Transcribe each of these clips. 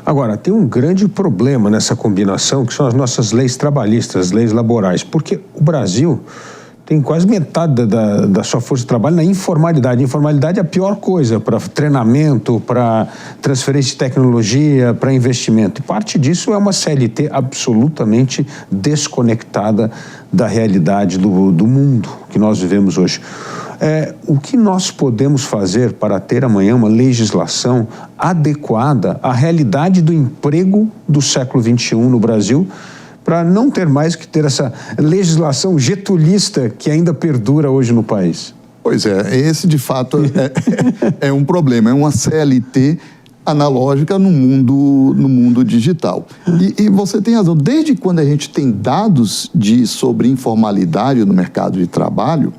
Agora, tem um grande problema nessa combinação, que são as nossas leis trabalhistas, leis laborais, porque o Brasil tem quase metade da sua força de trabalho na informalidade. A informalidade é a pior coisa para treinamento, para transferência de tecnologia, para investimento. E parte disso é uma CLT absolutamente desconectada da realidade do mundo que nós vivemos hoje. O que nós podemos fazer para ter amanhã uma legislação adequada à realidade do emprego do século XXI no Brasil, para não ter mais que ter essa legislação getulista que ainda perdura hoje no país? Pois esse de fato é um problema, é uma CLT analógica no mundo digital. E você tem razão, desde quando a gente tem dados sobre informalidade no mercado de trabalho,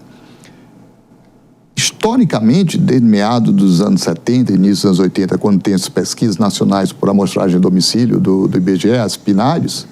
historicamente, desde meados dos anos 70, início dos anos 80, quando tem as pesquisas nacionais por amostragem de domicílio do IBGE, as PNADs,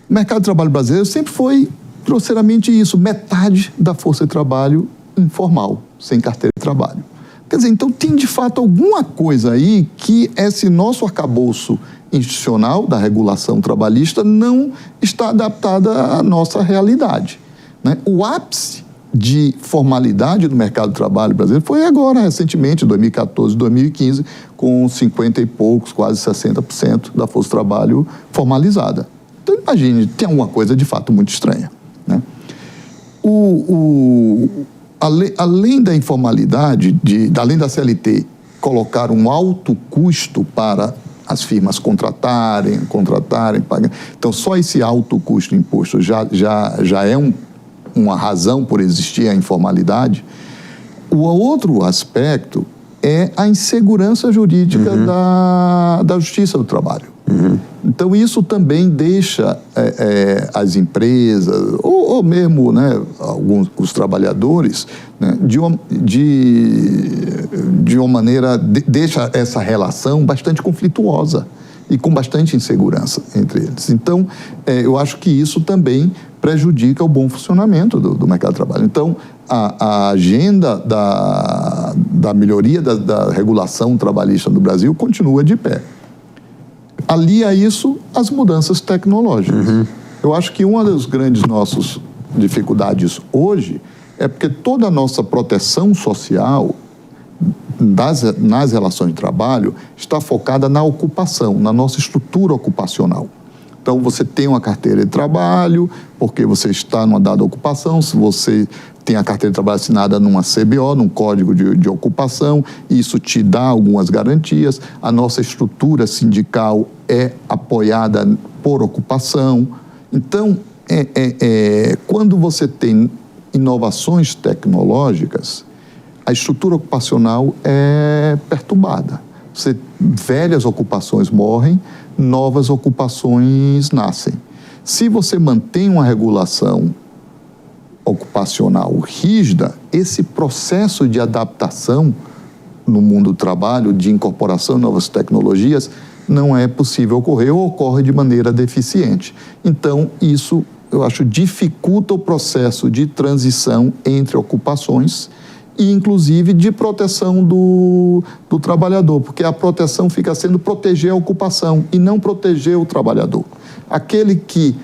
o mercado de trabalho brasileiro sempre foi grosseiramente isso, metade da força de trabalho informal, sem carteira de trabalho. Quer dizer, então tem de fato alguma coisa aí que esse nosso arcabouço institucional da regulação trabalhista não está adaptada à nossa realidade, né? O ápice de formalidade do mercado de trabalho brasileiro foi agora, recentemente, 2014, 2015, com 50 e poucos, quase 60% da força de trabalho formalizada. Então, imagine, tem alguma coisa de fato muito estranha, né? Além da informalidade, além da CLT colocar um alto custo para as firmas contratarem, pagar. Então, só esse alto custo de imposto já é uma razão por existir a informalidade. O outro aspecto é a insegurança jurídica da Justiça do Trabalho. Então, isso também deixa as empresas, ou mesmo, né, os trabalhadores, né, de uma maneira, deixa essa relação bastante conflituosa e com bastante insegurança entre eles. Então, eu acho que isso também prejudica o bom funcionamento do mercado de trabalho. Então, a agenda da melhoria da regulação trabalhista no Brasil continua de pé. Alia a isso as mudanças tecnológicas. Eu acho que uma das grandes nossas dificuldades hoje é porque toda a nossa proteção social nas relações de trabalho está focada na ocupação, na nossa estrutura ocupacional. Então, você tem uma carteira de trabalho, porque você está numa dada ocupação, se você tem a carteira de trabalho assinada numa CBO, num código de ocupação, isso te dá algumas garantias. A nossa estrutura sindical é apoiada por ocupação. Então, quando você tem inovações tecnológicas, a estrutura ocupacional é perturbada. Velhas ocupações morrem, novas ocupações nascem. Se você mantém uma regulação ocupacional rígida, esse processo de adaptação no mundo do trabalho, de incorporação de novas tecnologias, não é possível ocorrer ou ocorre de maneira deficiente. Então, isso, eu acho, dificulta o processo de transição entre ocupações e, inclusive, de proteção do trabalhador, porque a proteção fica sendo proteger a ocupação e não proteger o trabalhador. Aquele que,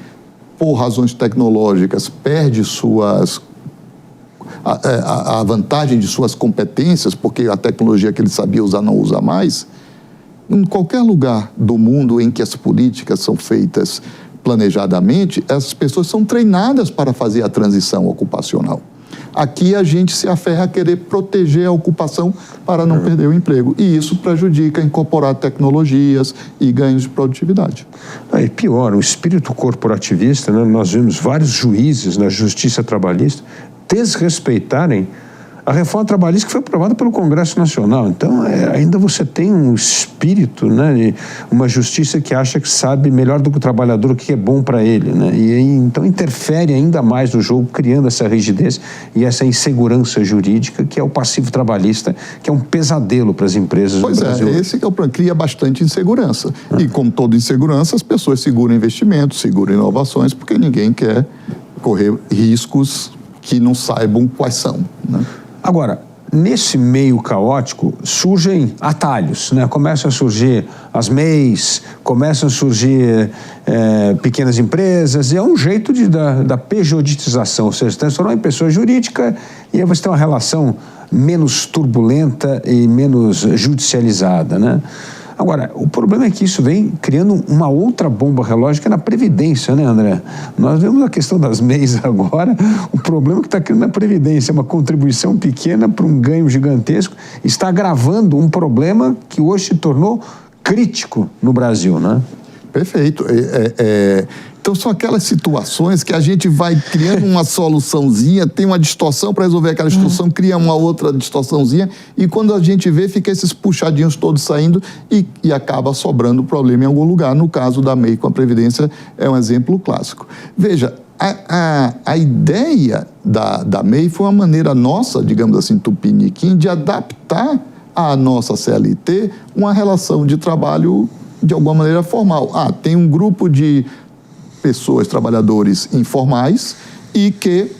por razões tecnológicas, perde a vantagem de suas competências, porque a tecnologia que ele sabia usar não usa mais, em qualquer lugar do mundo em que as políticas são feitas planejadamente, essas pessoas são treinadas para fazer a transição ocupacional. Aqui a gente se aferra a querer proteger a ocupação para não perder o emprego. E isso prejudica incorporar tecnologias e ganhos de produtividade. E pior, o espírito corporativista, né? Nós vimos vários juízes na Justiça Trabalhista desrespeitarem a reforma trabalhista que foi aprovada pelo Congresso Nacional. Então, ainda você tem um espírito, né, uma justiça que acha que sabe melhor do que o trabalhador o que é bom para ele, né? E então interfere ainda mais no jogo, criando essa rigidez e essa insegurança jurídica, que é o passivo trabalhista, que é um pesadelo para as empresas do Brasil. Pois esse que é o problema, cria bastante insegurança. E como toda insegurança, as pessoas seguram investimentos, seguram inovações, porque ninguém quer correr riscos que não saibam quais são, né? Agora, nesse meio caótico surgem atalhos, né? Começam a surgir as MEIs, começam a surgir pequenas empresas, e é um jeito da pejotização, ou seja, transformar em pessoa jurídica e aí você tem uma relação menos turbulenta e menos judicializada, né? Agora, o problema é que isso vem criando uma outra bomba relógio que é na Previdência, né, André? Nós vemos a questão das MEIs agora, o problema que está criando na Previdência é uma contribuição pequena para um ganho gigantesco, está agravando um problema que hoje se tornou crítico no Brasil, né? Perfeito. Então, são aquelas situações que a gente vai criando uma soluçãozinha, tem uma distorção para resolver aquela distorção, cria uma outra distorçãozinha, e quando a gente vê, fica esses puxadinhos todos saindo e acaba sobrando o problema em algum lugar. No caso da MEI com a Previdência, é um exemplo clássico. Veja, a ideia da MEI foi uma maneira nossa, digamos assim, tupiniquim, de adaptar à nossa CLT uma relação de trabalho de alguma maneira formal. Tem um grupo de pessoas, trabalhadores informais e que,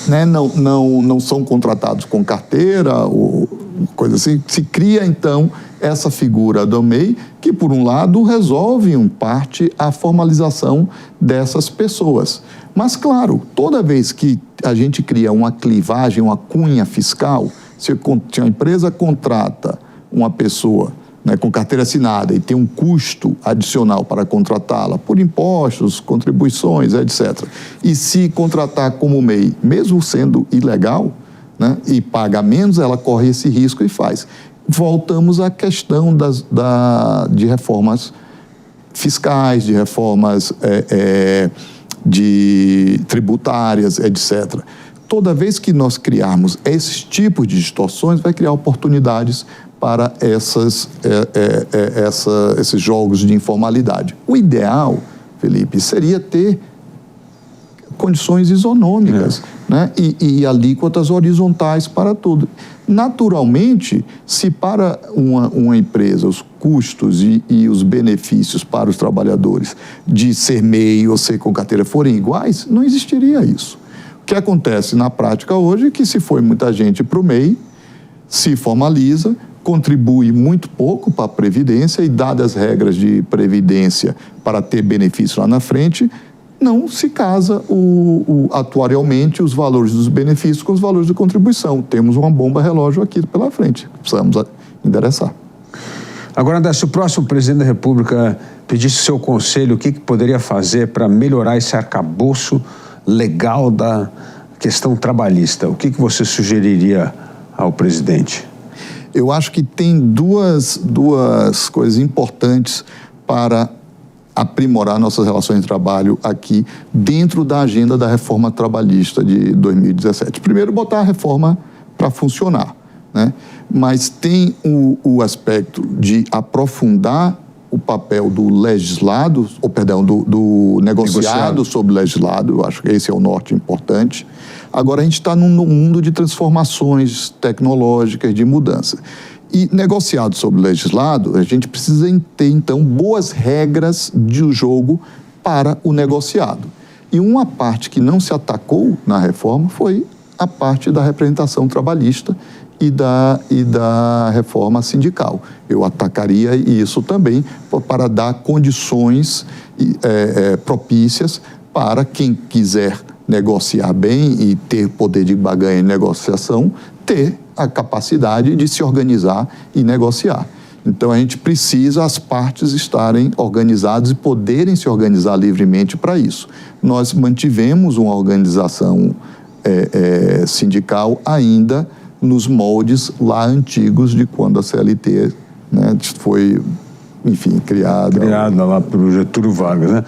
né, não são contratados com carteira ou coisa assim. Se cria, então, essa figura do MEI que, por um lado, resolve, em parte, a formalização dessas pessoas. Mas, claro, toda vez que a gente cria uma clivagem, uma cunha fiscal, se a empresa contrata uma pessoa, né, com carteira assinada e tem um custo adicional para contratá-la por impostos, contribuições, etc. E se contratar como MEI, mesmo sendo ilegal, né, e paga menos, ela corre esse risco e faz. Voltamos à questão de reformas fiscais, de reformas de tributárias, etc. Toda vez que nós criarmos esses tipos de distorções, vai criar oportunidades para esses jogos de informalidade. O ideal, Felipe, seria ter condições isonômicas, né? E alíquotas horizontais para tudo. Naturalmente, se para uma empresa os custos e os benefícios para os trabalhadores de ser MEI ou ser com carteira forem iguais, não existiria isso. O que acontece na prática hoje é que se foi muita gente para o MEI, se formaliza, contribui muito pouco para a Previdência e, dadas as regras de Previdência para ter benefício lá na frente, não se casa atuarialmente os valores dos benefícios com os valores de contribuição. Temos uma bomba relógio aqui pela frente, precisamos endereçar. Agora, André, se o próximo presidente da República pedisse seu conselho, o que poderia fazer para melhorar esse arcabouço legal da questão trabalhista? O que você sugeriria ao presidente? Eu acho que tem duas coisas importantes para aprimorar nossas relações de trabalho aqui dentro da agenda da reforma trabalhista de 2017. Primeiro, botar a reforma para funcionar, né? Mas tem o aspecto de aprofundar o papel do legislado, do negociado sobre o legislado. Eu acho que esse é o norte importante. Agora, a gente está num mundo de transformações tecnológicas, de mudança. E negociado sobre o legislado, a gente precisa ter, então, boas regras de jogo para o negociado. E uma parte que não se atacou na reforma foi a parte da representação trabalhista e da reforma sindical. Eu atacaria isso também para dar condições propícias para quem quiser negociar bem e ter poder de barganha em negociação, ter a capacidade de se organizar e negociar. Então, a gente precisa as partes estarem organizadas e poderem se organizar livremente para isso. Nós mantivemos uma organização sindical ainda nos moldes lá antigos de quando a CLT, né, foi, enfim, criada. Criada lá pelo Getúlio Vargas, né?